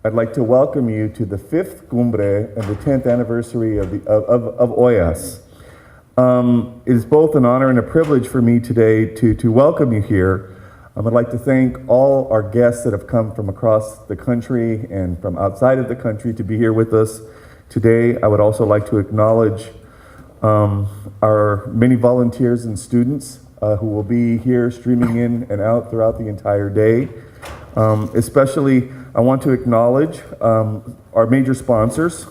I'd like to welcome you to the 5th Cumbre and the 10th anniversary of OLLAS. It is both an honor and a privilege for me today to welcome you here. I'd like to thank all our guests that have come from across the country and from outside of the country to be here with us today. I would also like to acknowledge our many volunteers and students who will be here streaming in and out throughout the entire day. Especially, I want to acknowledge our major sponsors,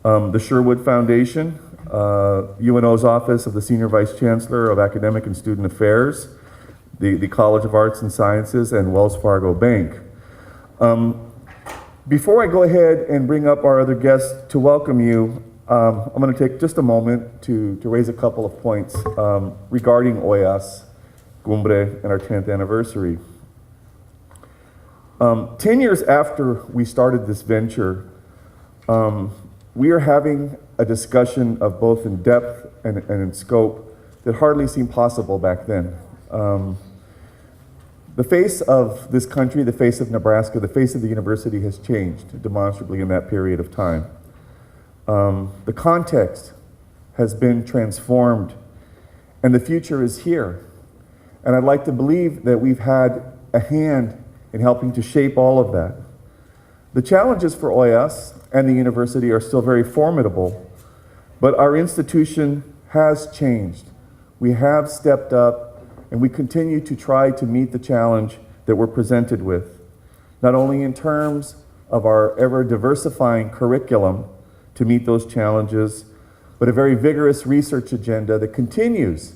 the Sherwood Foundation, UNO's Office of the Senior Vice Chancellor of Academic and Student Affairs, the College of Arts and Sciences, and Wells Fargo Bank. Before I go ahead and bring up our other guests to welcome you, I'm going to take just a moment to raise a couple of points regarding OLLAS Cumbre and our 10th anniversary. 10 years after we started this venture, we are having a discussion of both in depth and in scope that hardly seemed possible back then. The face of this country, the face of Nebraska, the face of the university has changed demonstrably in that period of time. The context has been transformed, and the future is here. And I'd like to believe that we've had a hand in helping to shape all of that. The challenges for OLLAS and the university are still very formidable, but our institution has changed. We have stepped up, and we continue to try to meet the challenge that we're presented with, not only in terms of our ever-diversifying curriculum to meet those challenges, but a very vigorous research agenda that continues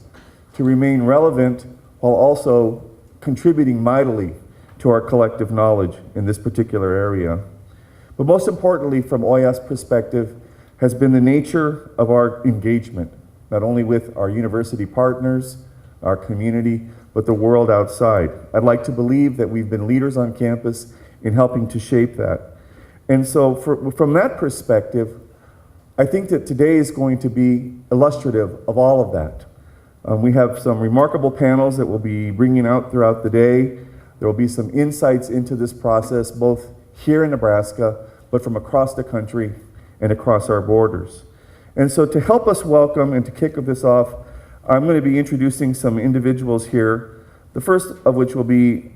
to remain relevant while also contributing mightily to our collective knowledge in this particular area. But most importantly, from OLLAS' perspective, has been the nature of our engagement, not only with our university partners, our community, but the world outside. I'd like to believe that we've been leaders on campus in helping to shape that. And so from that perspective, I think that today is going to be illustrative of all of that. We have some remarkable panels that we'll be bringing out throughout the day. There will be some insights into this process, both here in Nebraska, but from across the country and across our borders. And so to help us welcome and to kick this off, I'm going to be introducing some individuals here, the first of which will be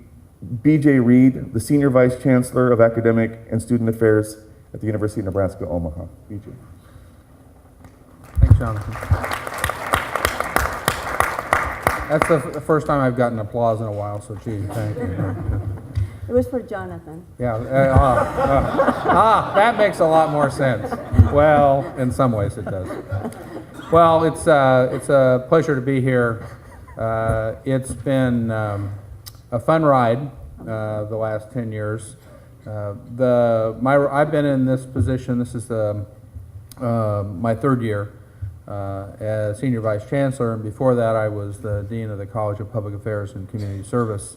B.J. Reed, the Senior Vice Chancellor of Academic and Student Affairs at the University of Nebraska, Omaha. B.J. Thanks, Jonathan. That's the first time I've gotten applause in a while, so gee, thank you. It was for Jonathan. Yeah, that makes a lot more sense. Well, in some ways it does. Well, it's a pleasure to be here. It's been a fun ride the last 10 years. I've been in this position. This is my third year as Senior Vice Chancellor, and before that I was the Dean of the College of Public Affairs and Community Service.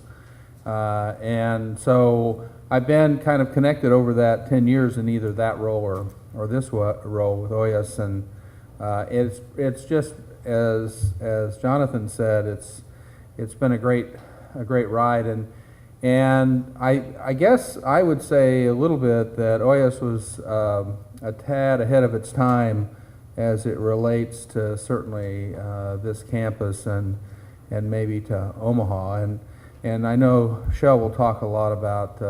And so I've been kind of connected over that 10 years in either that role or this role with OLLAS, and it's just as Jonathan said, it's been a great ride, and I guess I would say a little bit that OLLAS was a tad ahead of its time as it relates to certainly this campus and maybe to Omaha, and I know Shell will talk a lot about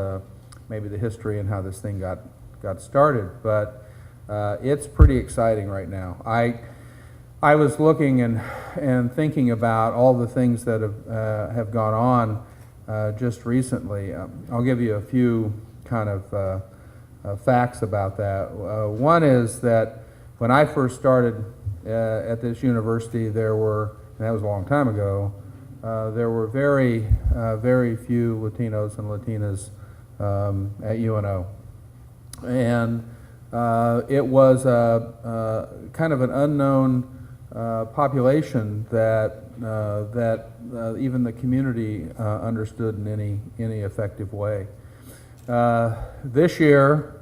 maybe the history and how this thing got started, but it's pretty exciting right now. I was looking and thinking about all the things that have gone on just recently. I'll give you a few kind of facts about that. One is that when I first started at this university, there were, and that was a long time ago, there were very few Latinos and Latinas at UNO, and it was kind of an unknown population that even the community understood in any effective way. This year,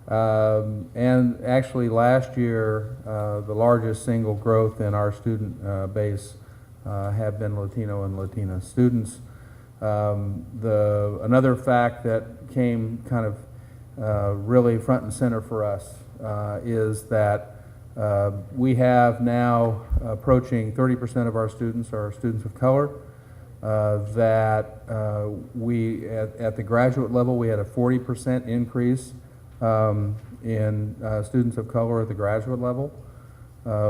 and actually last year, the largest single growth in our student base have been Latino and Latina students. Another fact that came kind of really front and center for us is that we have now approaching 30% of our students are students of color. That we, at the graduate level, we had a 40% increase in students of color at the graduate level.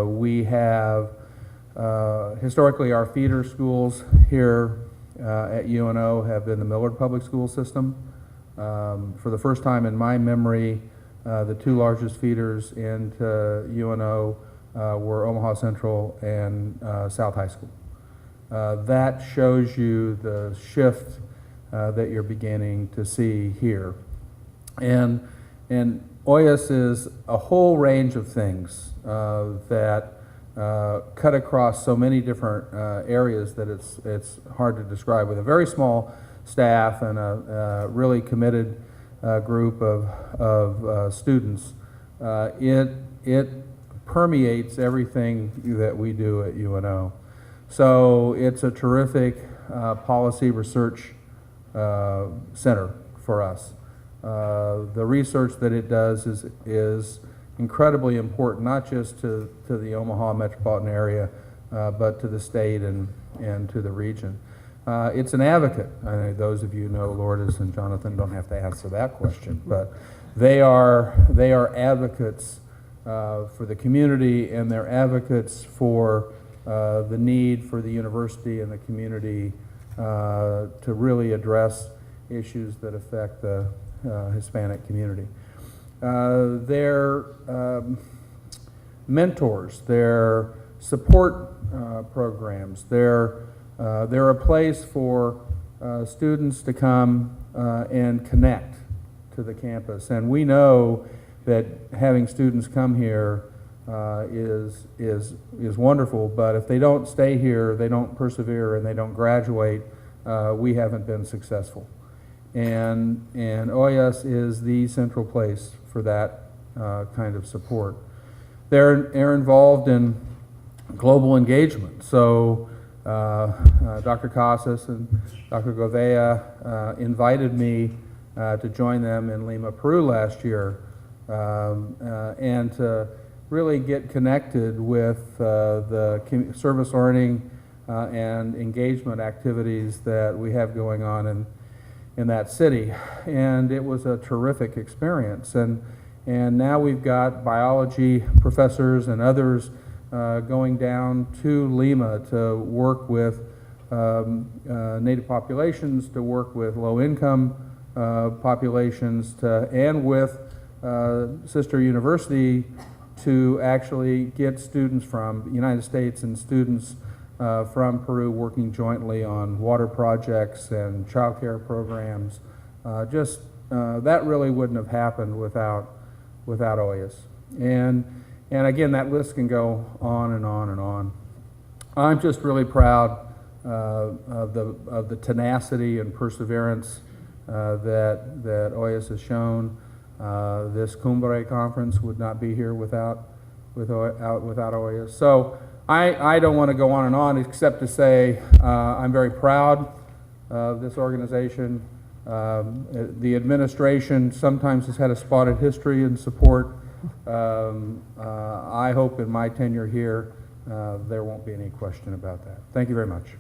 We have, historically, our feeder schools here at UNO have been the Millard Public School System. For the first time in my memory, the two largest feeders into UNO were Omaha Central and South High School. That shows you the shift that you're beginning to see here. And OLLAS is a whole range of things that cut across so many different areas that it's hard to describe. With a very small staff and a really committed group of students, it permeates everything that we do at UNO. So it's a terrific policy research center for us. The research that it does is incredibly important, not just to the Omaha metropolitan area, but to the state and to the region. It's an advocate. I know those of you who know Lourdes and Jonathan don't have to answer that question, but they are advocates for the community, and they're advocates for the need for the university and the community to really address issues that affect the Hispanic community. They're mentors, they're support programs, they're a place for students to come and connect to the campus. And we know that having students come here is wonderful, but if they don't stay here, they don't persevere, and they don't graduate, we haven't been successful. And OLLAS is the central place for that kind of support. They're involved in global engagement. So Dr. Casas and Dr. Gouveia invited me to join them in Lima, Peru last year, and to really get connected with the service learning and engagement activities that we have going on in that city. And it was a terrific experience. And now we've got biology professors and others going down to Lima to work with Native populations, to work with low-income populations, and with sister university to actually get students from the United States and students from Peru working jointly on water projects and child care programs. That really wouldn't have happened without OLLAS. And again, that list can go on and on and on. I'm just really proud of the tenacity and perseverance that OLLAS has shown. This Cumbre conference would not be here without OLLAS. So I don't want to go on and on except to say I'm very proud of this organization. The administration sometimes has had a spotted history in support. I hope in my tenure here there won't be any question about that. Thank you very much.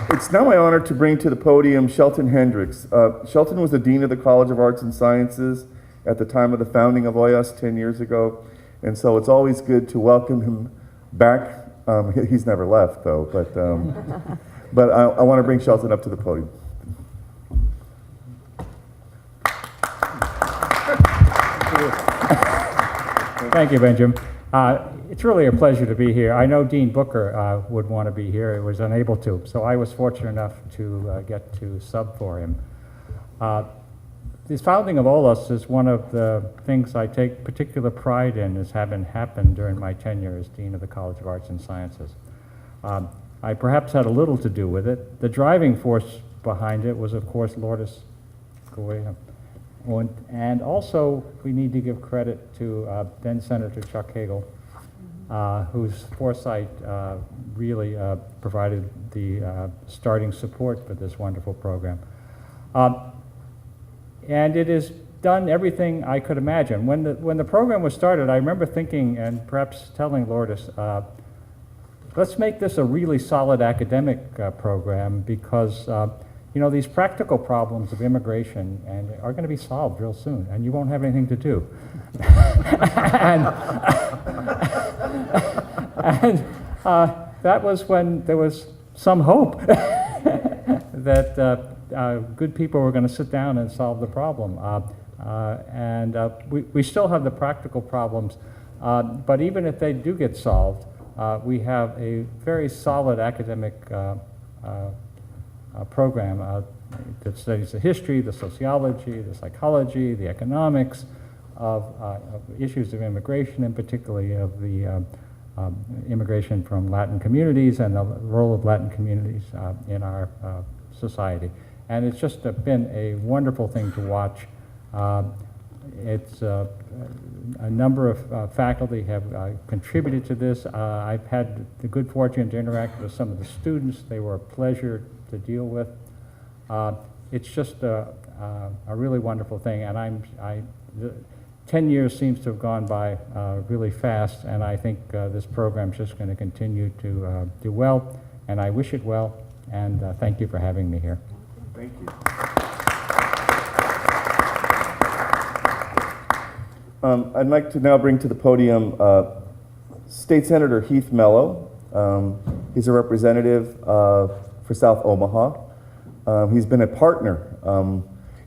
It's now my honor to bring to the podium Shelton Hendricks. Shelton was the Dean of the College of Arts and Sciences at the time of the founding of OLLAS 10 years ago, and so it's always good to welcome him back. He's never left, though, but I want to bring Shelton up to the podium. Thank you, Benjamin. It's really a pleasure to be here. I know Dean Booker would want to be here. He was unable to, so I was fortunate enough to get to sub for him. This founding of OLLAS is one of the things I take particular pride in as having happened during my tenure as Dean of the College of Arts and Sciences. I perhaps had a little to do with it. The driving force behind it was, of course, Lourdes Gouveia. And also, we need to give credit to then Senator Chuck Hagel, whose foresight really provided the starting support for this wonderful program. And it has done everything I could imagine. When the program was started, I remember thinking, and perhaps telling Lourdes, let's make this a really solid academic program, because you know, these practical problems of immigration are going to be solved real soon, and you won't have anything to do. and that was when there was some hope that good people were going to sit down and solve the problem. We still have the practical problems, but even if they do get solved, we have a very solid academic program that studies the history, the sociology, the psychology, the economics of issues of immigration, and particularly of the immigration from Latin communities and the role of Latin communities in our society. And it's just been a wonderful thing to watch. It's a number of faculty have contributed to this. I've had the good fortune to interact with some of the students. They were a pleasure to deal with. It's just a really wonderful thing, and 10 years seems to have gone by really fast, and I think this program is just going to continue to do well, and I wish it well, and thank you for having me here. Thank you. I'd like to now bring to the podium State Senator Heath Mello. He's a representative for South Omaha. He's been a partner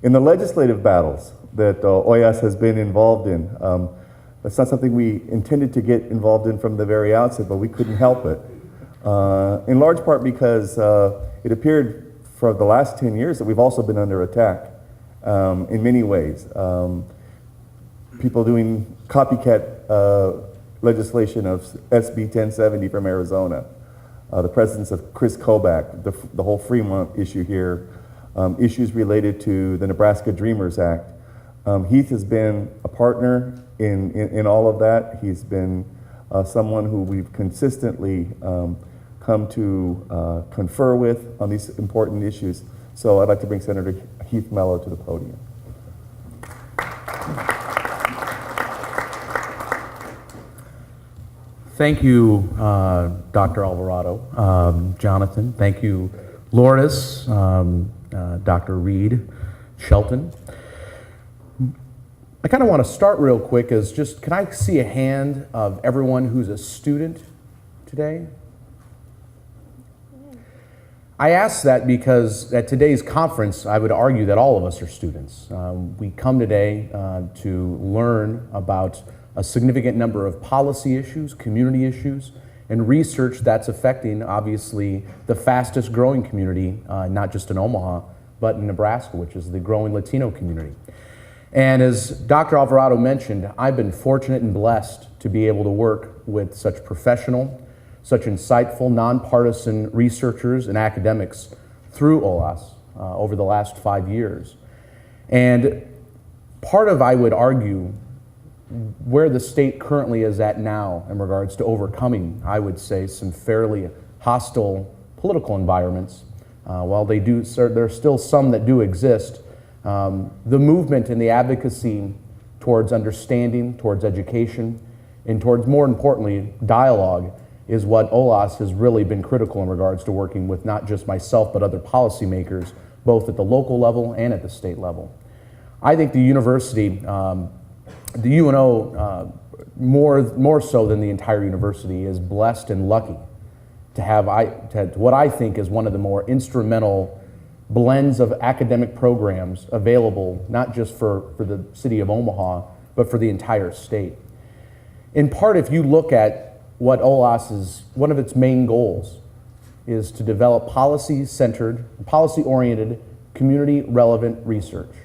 in the legislative battles that OLLAS has been involved in. That's not something we intended to get involved in from the very outset, but we couldn't help it. In large part because it appeared for the last 10 years that we've also been under attack in many ways. People doing copycat legislation of SB 1070 from Arizona, the presence of Chris Kobach, the whole Fremont issue here, issues related to the Nebraska Dreamers Act. Heath has been a partner in all of that. He's been someone who we've consistently come to confer with on these important issues. So I'd like to bring Senator Heath Mello to the podium. Thank you, Dr. Alvarado, Jonathan. Thank you, Lourdes, Dr. Reed, Shelton. I kind of want to start real quick as just, can I see a hand of everyone who's a student today? I ask that because at today's conference, I would argue that all of us are students. We come today to learn about a significant number of policy issues, community issues, and research that's affecting, obviously, the fastest growing community, not just in Omaha, but in Nebraska, which is the growing Latino community. And as Dr. Alvarado mentioned, I've been fortunate and blessed to be able to work with such professional, such insightful, nonpartisan researchers and academics through OLLAS over the last 5 years. And part of, I would argue, where the state currently is at now in regards to overcoming, I would say, some fairly hostile political environments. While there are still some that do exist, the movement and the advocacy towards understanding, towards education, and towards, more importantly, dialogue is what OLLAS has really been critical in regards to working with not just myself, but other policymakers, both at the local level and at the state level. I think the university, the UNO, more so than the entire university, is blessed and lucky to have what I think is one of the more instrumental blends of academic programs available, not just for the city of Omaha, but for the entire state. In part, if you look at what OLLAS is, one of its main goals is to develop policy-centered, policy-oriented, community-relevant research.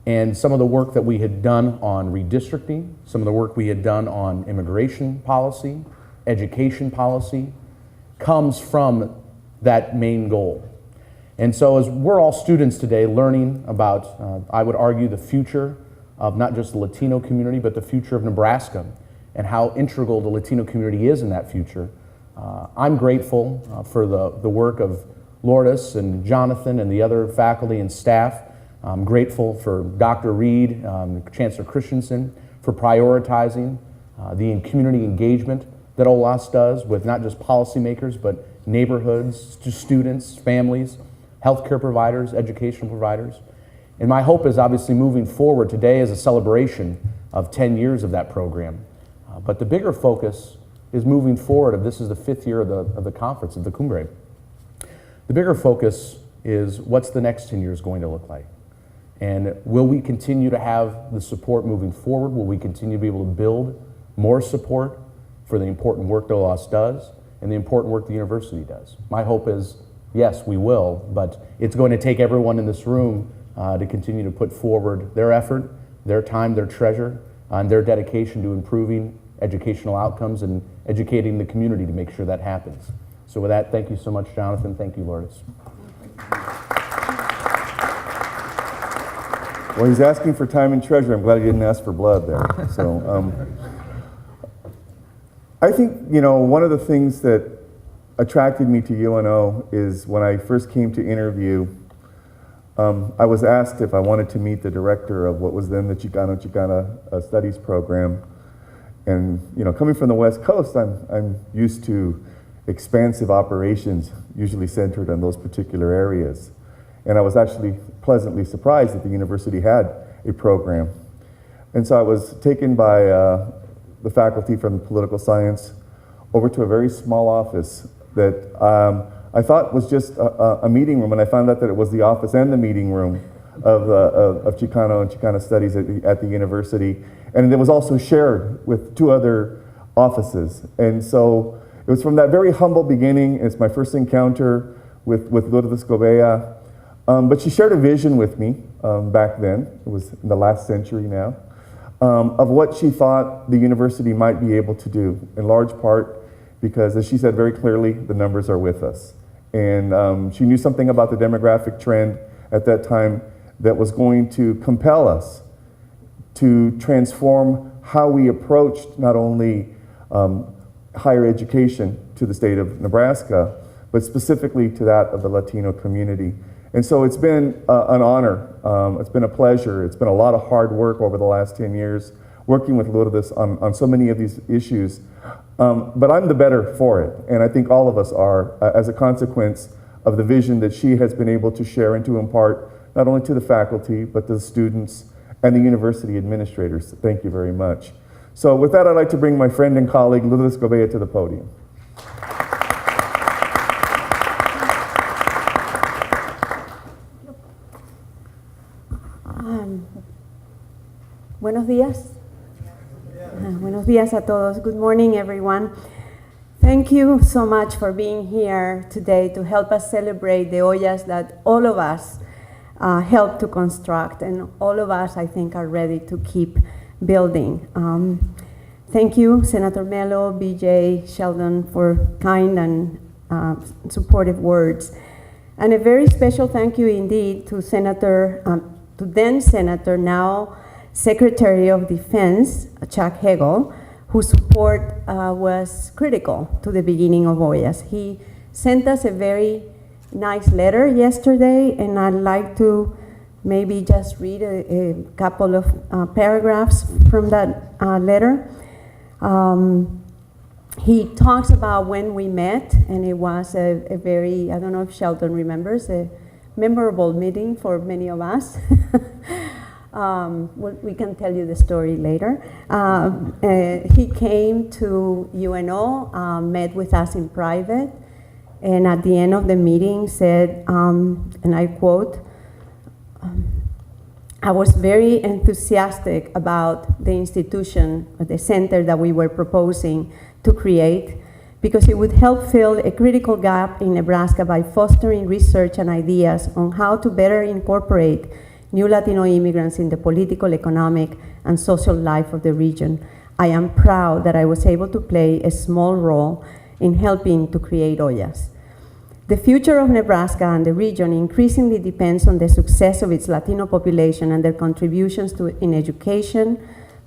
And some of the work that we had done on redistricting, some of the work we had done on immigration policy, education policy, comes from that main goal. And so as we're all students today learning about, I would argue, the future of not just the Latino community, but the future of Nebraska and how integral the Latino community is in that future. I'm grateful for the work of Lourdes and Jonathan and the other faculty and staff. I'm grateful for Dr. Reed, Chancellor Christensen, for prioritizing the community engagement that OLLAS does with not just policymakers, but neighborhoods, students, families, healthcare providers, educational providers. And my hope is obviously moving forward. Today is a celebration of 10 years of that program. But the bigger focus is moving forward. This is the 5th year of the conference, of the Cumbre. The bigger focus is what's the next 10 years going to look like? And will we continue to have the support moving forward? Will we continue to be able to build more support for the important work that OLLAS does and the important work the university does? My hope is, yes, we will, but it's going to take everyone in this room to continue to put forward their effort, their time, their treasure, and their dedication to improving educational outcomes and educating the community to make sure that happens. So with that, thank you so much, Jonathan. Thank you, Lourdes. Well, he's asking for time and treasure. I'm glad he didn't ask for blood there. So, I think, you know, one of the things that attracted me to UNO is when I first came to interview, I was asked if I wanted to meet the director of what was then the Chicana Studies program. And, you know, coming from the West Coast, I'm used to expansive operations, usually centered on those particular areas. And I was actually pleasantly surprised that the university had a program. And so I was taken by the faculty from political science over to a very small office that I thought was just a meeting room, and I found out that it was the office and the meeting room of Chicano and Chicana Studies at the university. And it was also shared with 2 other offices. And so it was from that very humble beginning. It's my first encounter with Lourdes Gouveia. But she shared a vision with me back then, it was in the last century now, of what she thought the university might be able to do, in large part because, as she said very clearly, the numbers are with us. And she knew something about the demographic trend at that time that was going to compel us to transform how we approached not only higher education to the state of Nebraska, but specifically to that of the Latino community. And so it's been an honor, it's been a pleasure, it's been a lot of hard work over the last 10 years, working with Lourdes on so many of these issues. But I'm the better for it, and I think all of us are, as a consequence of the vision that she has been able to share and to impart, not only to the faculty, but to the students and the university administrators. Thank you very much. So with that, I'd like to bring my friend and colleague, Lourdes Gouveia, to the podium. Buenos días. Buenos días a todos. Good morning, everyone. Thank you so much for being here today to help us celebrate the OLLAS that all of us helped to construct, and all of us, I think, are ready to keep building. Thank you, Senator Mello, BJ, Shelton, for kind and supportive words. And a very special thank you indeed to to then Senator, now Secretary of Defense, Chuck Hagel, whose support was critical to the beginning of OLLAS. He sent us a very nice letter yesterday, and I'd like to maybe just read a couple of paragraphs from that letter. He talks about when we met, and it was a very, I don't know if Shelton remembers, a memorable meeting for many of us. We can tell you the story later. He came to UNO, met with us in private, and at the end of the meeting said, and I quote, I was very enthusiastic about the institution, the center that we were proposing to create, because it would help fill a critical gap in Nebraska by fostering research and ideas on how to better incorporate new Latino immigrants in the political, economic, and social life of the region. I am proud that I was able to play a small role in helping to create OLLAS. The future of Nebraska and the region increasingly depends on the success of its Latino population and their contributions in education,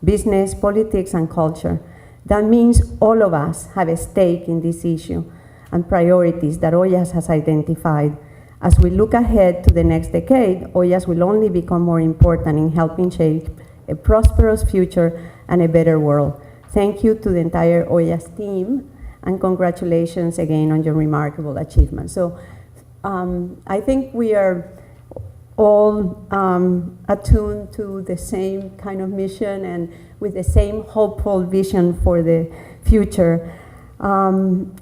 business, politics, and culture. That means all of us have a stake in this issue and priorities that OLLAS has identified. As we look ahead to the next decade, OLLAS will only become more important in helping shape a prosperous future and a better world. Thank you to the entire OLLAS team, and congratulations again on your remarkable achievement. So I think we are all attuned to the same kind of mission and with the same hopeful vision for the future.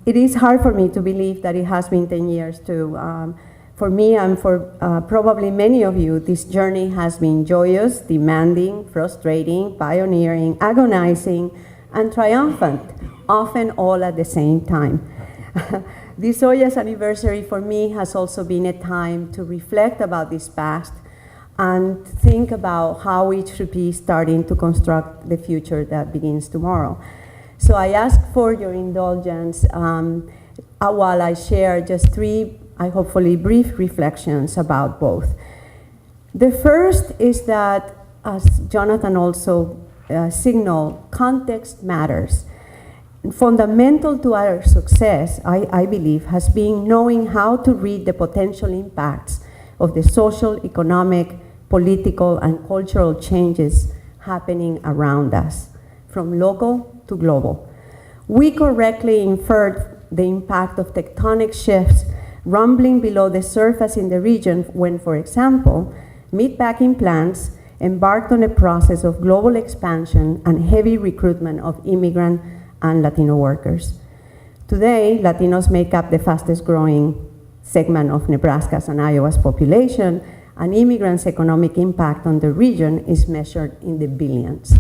It is hard for me to believe that it has been 10 years for me and for probably many of you, this journey has been joyous, demanding, frustrating, pioneering, agonizing, and triumphant, often all at the same time. This OLLAS anniversary for me has also been a time to reflect about this past and think about how we should be starting to construct the future that begins tomorrow. So I ask for your indulgence while I share just three, hopefully brief reflections about both. The first is that, as Jonathan also signaled, context matters. Fundamental to our success, I believe, has been knowing how to read the potential impacts of the social, economic, political, and cultural changes happening around us, from local to global. We correctly inferred the impact of tectonic shifts rumbling below the surface in the region when, for example, meatpacking plants embarked on a process of global expansion and heavy recruitment of immigrant and Latino workers. Today, Latinos make up the fastest growing segment of Nebraska's and Iowa's population, and immigrants' economic impact on the region is measured in the billions.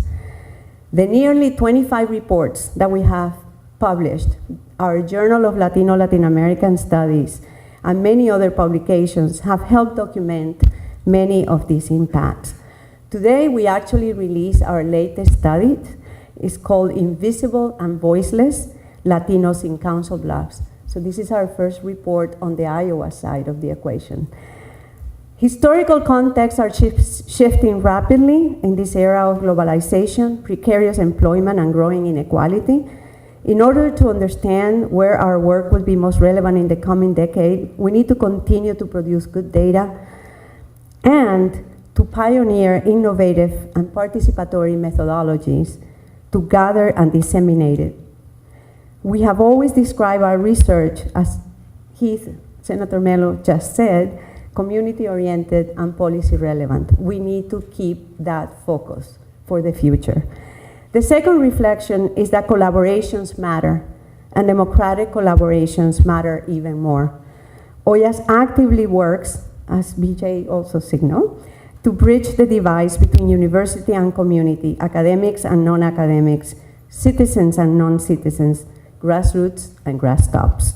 The nearly 25 reports that we have published, our Journal of Latin American Studies, and many other publications have helped document many of these impacts. Today, we actually release our latest study. It's called Invisible and Voiceless, Latinos in Council Bluffs. So this is our first report on the Iowa side of the equation. Historical contexts are shifting rapidly in this era of globalization, precarious employment, and growing inequality. In order to understand where our work will be most relevant in the coming decade, we need to continue to produce good data and to pioneer innovative and participatory methodologies to gather and disseminate it. We have always described our research as Heath, Senator Mello just said, community-oriented and policy-relevant. We need to keep that focus for the future. The second reflection is that collaborations matter, and democratic collaborations matter even more. OLLAS actively works, as BJ also signaled, to bridge the divide between university and community, academics and non-academics, citizens and non-citizens, grassroots and grass tops.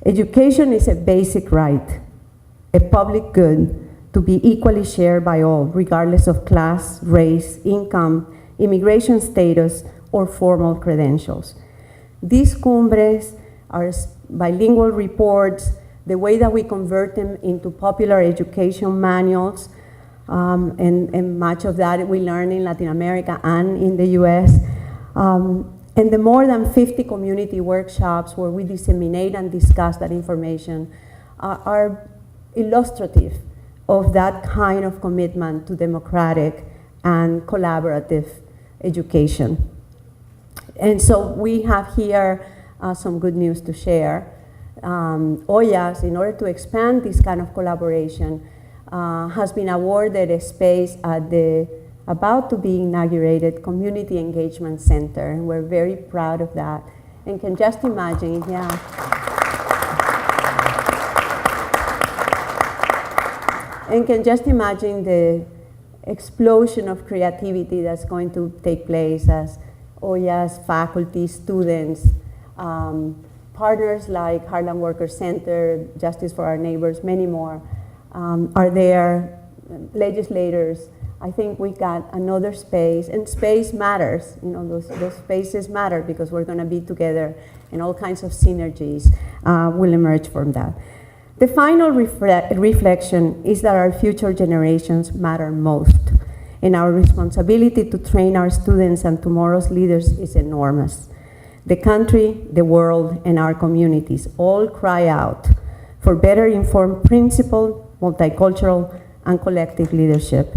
Education is a basic right, a public good to be equally shared by all, regardless of class, race, income, immigration status, or formal credentials. These cumbres are bilingual reports, the way that we convert them into popular education manuals, and much of that we learn in Latin America and in the US. And the more than 50 community workshops where we disseminate and discuss that information are illustrative of that kind of commitment to democratic and collaborative education. And so we have here some good news to share. OLLAS, in order to expand this kind of collaboration, has been awarded a space at the about to be inaugurated Community Engagement Center, and we're very proud of that. And can just imagine, and can just imagine the explosion of creativity that's going to take place as OLLAS faculty, students, partners like Harlem Worker Center, Justice for Our Neighbors, many more, are there, legislators. I think we got another space, and space matters. You know, those spaces matter because we're going to be together, and all kinds of synergies will emerge from that. The final reflection is that our future generations matter most. and our responsibility to train our students and tomorrow's leaders is enormous. The country, the world, and our communities all cry out for better informed principled, multicultural, and collective leadership.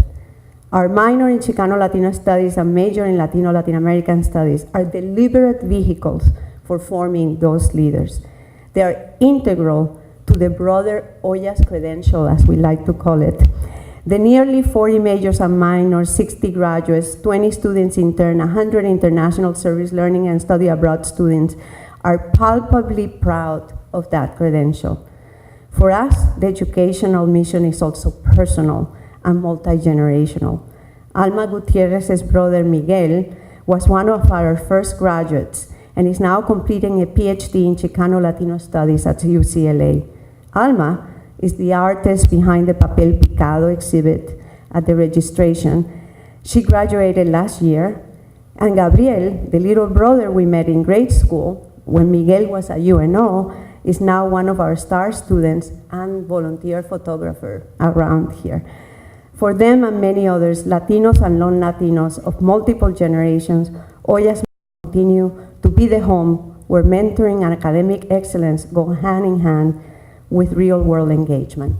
Our minor in Chicano Latino Studies and major in Latino Latin American Studies are deliberate vehicles for forming those leaders. They are integral to the broader OLLAS credential, as we like to call it. The nearly 40 majors and minors, 60 graduates, 20 students intern, 100 international service learning and study abroad students are palpably proud of that credential. For us, the educational mission is also personal and multi-generational. Alma Gutierrez's brother Miguel was one of our first graduates and is now completing a PhD in Chicano Latino Studies at UCLA. Alma is the artist behind the Papel Picado exhibit at the registration. She graduated last year, and Gabriel, the little brother we met in grade school when Miguel was at UNO, is now one of our star students and volunteer photographer around here. For them and many others, Latinos and non-Latinos of multiple generations, OLLAS continue to be the home where mentoring and academic excellence go hand in hand with real-world engagement.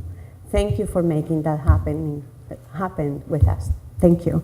Thank you for making that happen with us. Thank you.